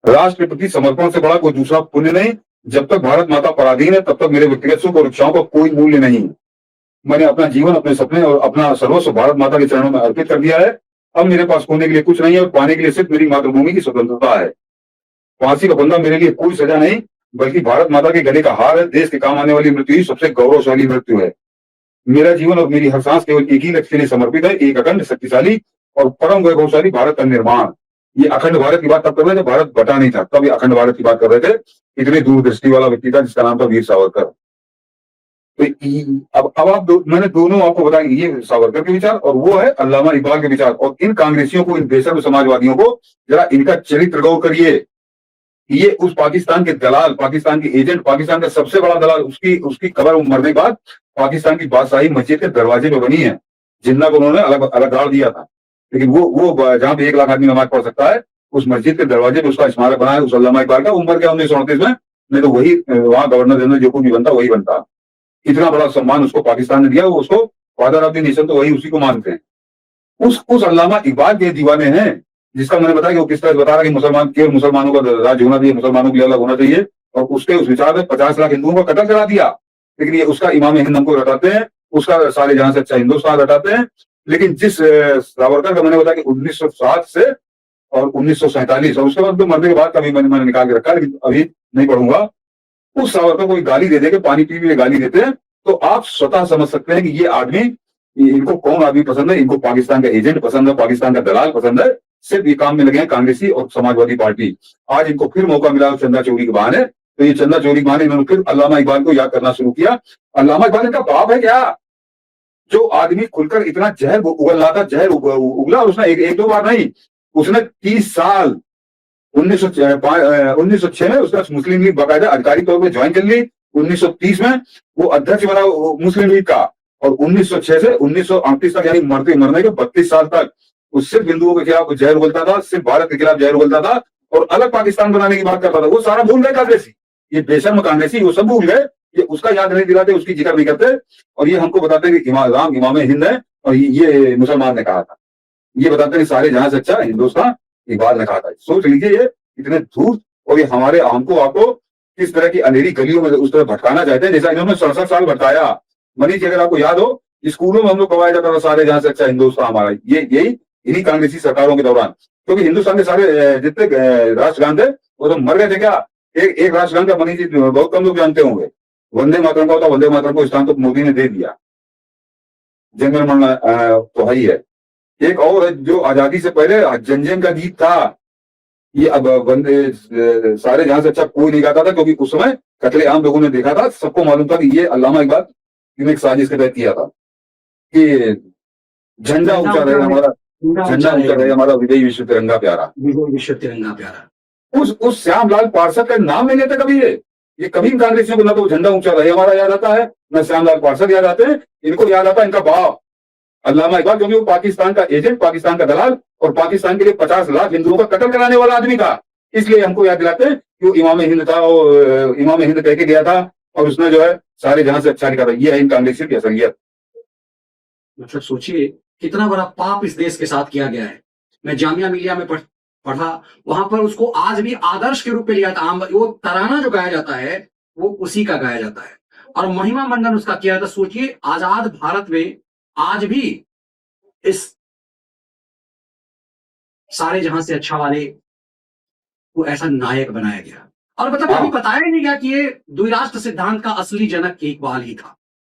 राष्ट्र के प्रति समर्पण से बड़ा कोई दूसरा पुण्य नहीं। जब तक भारत माता पराधीन है तब तक मेरे व्यक्तिगत सुख और इच्छाओं का कोई मूल्य नहीं। मैंने अपना जीवन, अपने सपने और अपना सर्वस्व भारत माता के चरणों में अर्पित कर दिया है। अब मेरे पास खोने के लिए कुछ नहीं है और पाने के लिए सिर्फ मेरी मातृभूमि की स्वतंत्रता है। फांसी का फंदा मेरे लिए कोई सजा नहीं, बल्कि भारत माता के गले का हार है। देश के काम आने वाली मृत्यु ही सबसे गौरवशाली मृत्यु है। मेरा जीवन और मेरी हर सांस केवल एक ही लक्ष्य के लिए समर्पित है, एक अखंड, शक्तिशाली और परम वैभवशाली भारत का निर्माण। ये अखंड भारत की बात तब कर रहे थे जब भारत बटा नहीं था, तब ये अखंड भारत की बात कर रहे थे। इतनी दूरदृष्टि वाला व्यक्ति था जिसका नाम था वीर सावरकर। तो अब मैंने दोनों आपको बताएंगे, ये सावरकर के विचार और वो है अल्लामा इकबाल के विचार। और इन कांग्रेसियों को, इन बेशर्म समाजवादियों को जरा इनका चरित्र गौर करिए। ये उस पाकिस्तान के दलाल, पाकिस्तान के एजेंट, पाकिस्तान का सबसे बड़ा दलाल, उसकी खबर मरने के बाद पाकिस्तान की बादशाही मस्जिद के दरवाजे पे बनी है। जिन्ना को उन्होंने अलग अलग गाड़ दिया था, लेकिन वो जहां पे 1 लाख आदमी नमाज पढ़ सकता है, उस मस्जिद के दरवाजे पे उसका स्मारक बना है उस अल्लामा इकबाल का। उम्र क्या 1938 में, नहीं तो वही वहां गवर्नर जनरल जो कुछ भी बनता वही बनता। इतना बड़ा सम्मान उसको पाकिस्तान ने दिया, वो उसको फादर ऑफ द नेशन तो वही उसी को मानते हैं। उस अल्लामा इकबाल के दीवाने हैं, जिसका मैंने बताया कि वो किस तरह बता रहा कि मुसलमान केवल मुसलमानों का राज्य होना चाहिए, मुसलमानों के लिए अलग होना चाहिए। और उसके उस विचार में 50 लाख हिंदुओं का कत्ल करा दिया। लेकिन ये उसका इमाम हिंद हमको रटाते हैं, उसका सारे जहां से अच्छा हिंदुस्तान रटाते हैं। लेकिन जिस सावरकर का मैंने बताया कि 1907 से और 1947 और उसके बाद तो मरने के बाद कभी मैंने निकाल के रखा, लेकिन अभी नहीं पढ़ूंगा। उस सावरकर को गाली दे के पानी पी भी गाली देते हैं, तो आप स्वतः समझ सकते हैं कि ये आदमी, इनको कौन आदमी पसंद है। इनको पाकिस्तान का एजेंट पसंद है, पाकिस्तान का दलाल पसंद है। सिर्फ ये काम में लगे हैं कांग्रेसी और समाजवादी पार्टी। आज इनको फिर मौका मिला चंदा चोरी के बहाने, तो ये चंदा चोरी के बहाने इन्होंने फिर अल्लामा इकबाल को याद करना शुरू किया। अल्लामा इकबाल इनका बाप है क्या? जो आदमी खुलकर इतना जहर उगल रहा था, जहर उगला, उसने एक दो बार नहीं, उसने 30 साल 1906 में उसका मुस्लिम लीग बाकायदा अधिकारिक तौर पर ज्वाइन कर ली। 1930 में वो अध्यक्ष बना मुस्लिम लीग का, और 1906 से 1938 तक, यानी मरने के 32 साल तक वो सिर्फ हिंदुओं के खिलाफ जहर उगलता था, सिर्फ भारत के खिलाफ जहर उगलता था और अलग पाकिस्तान बनाने की बात करता था। वो सारा भूल गए कांग्रेसी, ये बेशर्म कांग्रेसी, वो सब भूल गए। ये उसका याद नहीं दिलाते, उसकी जिक्र नहीं करते, और ये हमको बताते हैं कि राम इमाम हिंद है और ये मुसलमान ने कहा था। ये बताते हैं सारे जहां से अच्छा हिंदुस्तान इकबाल ने कहा था। सोच लीजिए ये इतने धूर्त, और ये हमारे हमको आपको किस तरह की अंधेरी गलियों में उस तरह भटकाना चाहते हैं जैसा इन्होंने 67 साल भटकाया। मनीष जी, अगर आपको याद हो, स्कूलों में हम लोग कवाया जाता था सारे जहां से अच्छा हिंदुस्तान हमारा, यही इन्हीं कांग्रेसी सरकारों के दौरान। क्योंकि हिंदुस्तान के सारे जितने राष्ट्रगान थे वो तो मर गए थे क्या? एक राष्ट्रगान का मनीष जी बहुत कम लोग जानते होंगे, वंदे मातरम का होता। वंदे मातरम को स्थान तो मोदी ने दे दिया, जनगण मन तो है ही है। एक और है जो आजादी से पहले जनजन का गीत था, ये अब वंदे सारे जहां से अच्छा कोई नहीं गाता था, क्योंकि उस समय कतलेआम लोगों ने देखा था, सबको मालूम था कि ये अल्लामा इकबाल ने एक साजिश के तहत किया था कि झंडा ऊंचा रहे हमारा, झंडा ऊंचा रहे हमारा, विजयी विश्व तिरंगा प्यारा, विजयी विश्व तिरंगा प्यारा। उस श्यामलाल पार्षद का नाम नहीं लेते कभी ये कभी कांग्रेसियों को ना तो झंडा ऊंचा रहे हमारा याद आता है, न श्यामलाल पार्षद याद आते हैं। इनको याद आता है इनका बाप अल्लामा इकबाल, क्योंकि वो पाकिस्तान का एजेंट, पाकिस्तान का दलाल और पाकिस्तान के लिए 50 लाख हिंदुओं का कत्ल कराने वाला आदमी था। इसलिए हमको याद दिलाते हैं कि वो इमाम हिंद था, वो इमाम हिंद कह के गया था और उसने जो है सारे जहां से अच्छा लिखा था। ये है इन कांग्रेसियों की असलियत। मतलब सोचिए कितना बड़ा पाप इस देश के साथ किया गया है। मैं जामिया मिलिया में पढ़ा, वहां पर उसको आज भी आदर्श के रूप में लिया था। वो तराना जो गाया जाता है वो उसी का गाया जाता है और महिमा मंडन उसका किया था। सोचिए आजाद भारत में आज भी इस सारे जहां से अच्छा वाले को ऐसा नायक बनाया गया, और मतलब कभी बताया ही नहीं गया कि ये द्विराष्ट्र सिद्धांत का असली जनक इकबाल ही था।